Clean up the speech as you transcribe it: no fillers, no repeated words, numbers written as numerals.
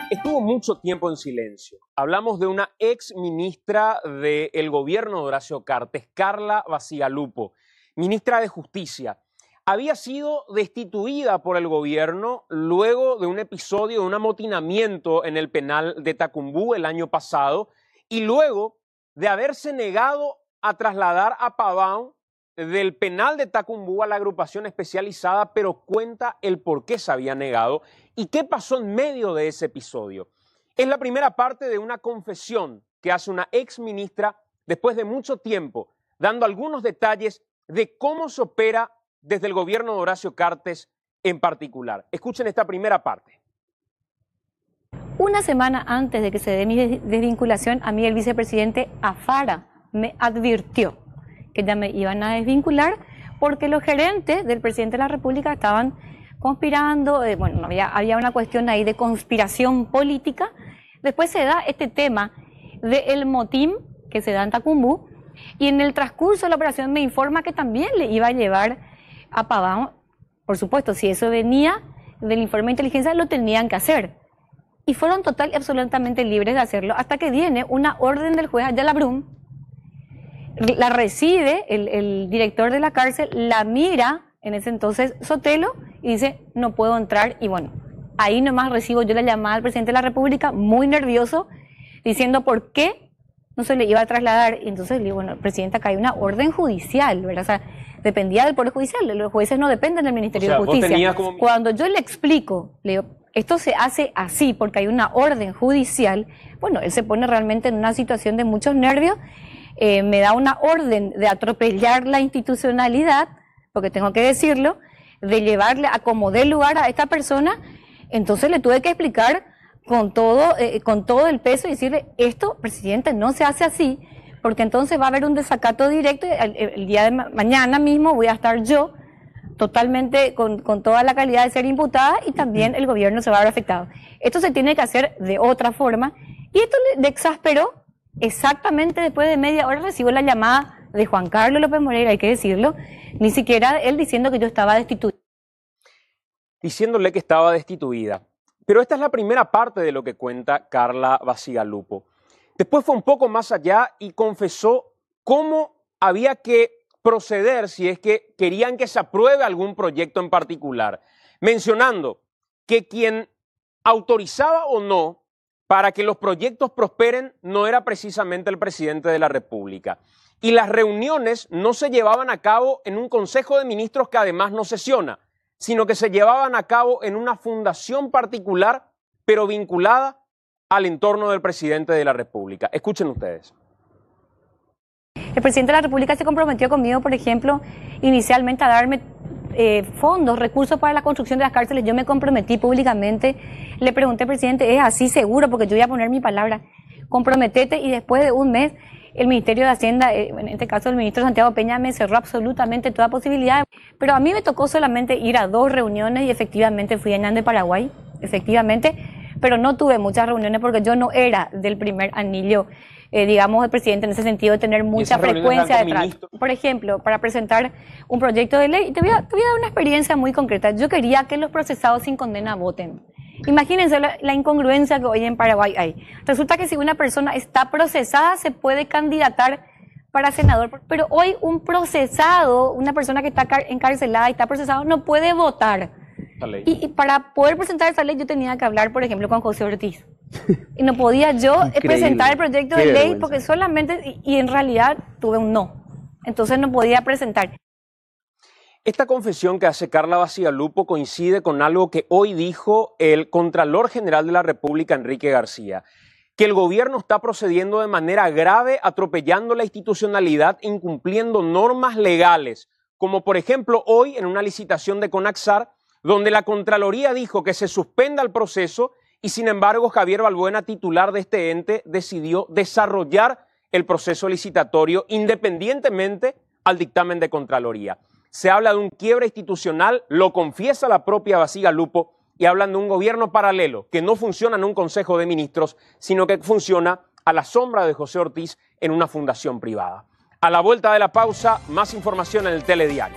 Estuvo mucho tiempo en silencio. Hablamos de una ex ministra del gobierno de Horacio Cartes, Carla Bacigalupo, ministra de Justicia. Había sido destituida por el gobierno luego de un episodio de un amotinamiento en el penal de Tacumbú el año pasado y luego de haberse negado a trasladar a Pavón del penal de Tacumbú a la agrupación especializada, pero cuenta el por qué se había negado y qué pasó en medio de ese episodio. Es la primera parte de una confesión que hace una ex ministra después de mucho tiempo, dando algunos detalles de cómo se opera desde el gobierno de Horacio Cartes en particular. Escuchen esta primera parte. Una semana antes de que se dé mi desvinculación, a mí el vicepresidente Afara me advirtió que ya me iban a desvincular porque los gerentes del presidente de la República estaban conspirando, había una cuestión ahí de conspiración política. Después se da este tema del motín que se da en Tacumbú y en el transcurso de la operación me informa que también le iba a llevar a Pavón. Por supuesto, si eso venía del informe de inteligencia lo tenían que hacer. Y fueron total y absolutamente libres de hacerlo hasta que viene una orden del juez Ayala Brum. La recibe el director de la cárcel, la mira en ese entonces Sotelo y dice no puedo entrar. Y bueno, ahí nomás recibo yo la llamada al presidente de la República muy nervioso diciendo por qué no se le iba a trasladar. Y entonces le digo, bueno, presidente, acá hay una orden judicial, ¿verdad? O sea, dependía del Poder Judicial, los jueces no dependen del Ministerio de Justicia. Cuando yo le explico, le digo, esto se hace así porque hay una orden judicial, bueno, él se pone realmente en una situación de muchos nervios. Me da una orden de atropellar la institucionalidad, porque tengo que decirlo, de llevarle a como dé lugar a esta persona. Entonces le tuve que explicar con todo el peso y decirle, esto, presidente, no se hace así, porque entonces va a haber un desacato directo. El día de mañana mismo voy a estar yo totalmente con toda la calidad de ser imputada y también el gobierno se va a ver afectado. Esto se tiene que hacer de otra forma y esto le exasperó. Exactamente después de media hora recibo la llamada de Juan Carlos López Moreira, hay que decirlo, ni siquiera él diciendo que yo estaba destituida. Diciéndole que estaba destituida. Pero esta es la primera parte de lo que cuenta Carla Bacigalupo. Después fue un poco más allá y confesó cómo había que proceder si es que querían que se apruebe algún proyecto en particular, mencionando que quien autorizaba o no para que los proyectos prosperen no era precisamente el presidente de la República. Y las reuniones no se llevaban a cabo en un Consejo de Ministros que además no sesiona, sino que se llevaban a cabo en una fundación particular, pero vinculada al entorno del presidente de la República. Escuchen ustedes. El presidente de la República se comprometió conmigo, por ejemplo, inicialmente a darme fondos, recursos para la construcción de las cárceles. Yo me comprometí públicamente, le pregunté, presidente, ¿es así seguro? Porque yo voy a poner mi palabra, comprometete. Y después de un mes, el Ministerio de Hacienda, en este caso el ministro Santiago Peña, me cerró absolutamente toda posibilidad. Pero a mí me tocó solamente ir a 2 reuniones y efectivamente fui a Ñan de Paraguay, efectivamente, pero no tuve muchas reuniones porque yo no era del primer anillo, digamos, del presidente en ese sentido de tener mucha frecuencia detrás. Por ejemplo, para presentar un proyecto de ley, te voy a dar una experiencia muy concreta. Yo quería que los procesados sin condena voten. Imagínense la incongruencia que hoy en Paraguay hay. Resulta que si una persona está procesada se puede candidatar para senador, pero hoy un procesado, una persona que está encarcelada y está procesado, no puede votar. Y para poder presentar esa ley yo tenía que hablar, por ejemplo, con José Ortiz. Y no podía yo presentar el proyecto de ley porque solamente, y en realidad tuve un no. Entonces no podía presentar. Esta confesión que hace Carla Bacigalupo coincide con algo que hoy dijo el Contralor General de la República, Enrique García, que el gobierno está procediendo de manera grave, atropellando la institucionalidad, incumpliendo normas legales, como por ejemplo hoy en una licitación de Conaxar, donde la Contraloría dijo que se suspenda el proceso y sin embargo Javier Balbuena, titular de este ente, decidió desarrollar el proceso licitatorio independientemente al dictamen de Contraloría. Se habla de un quiebre institucional, lo confiesa la propia Bacigalupo, y hablan de un gobierno paralelo que no funciona en un Consejo de Ministros, sino que funciona a la sombra de José Ortiz en una fundación privada. A la vuelta de la pausa, más información en el Telediario.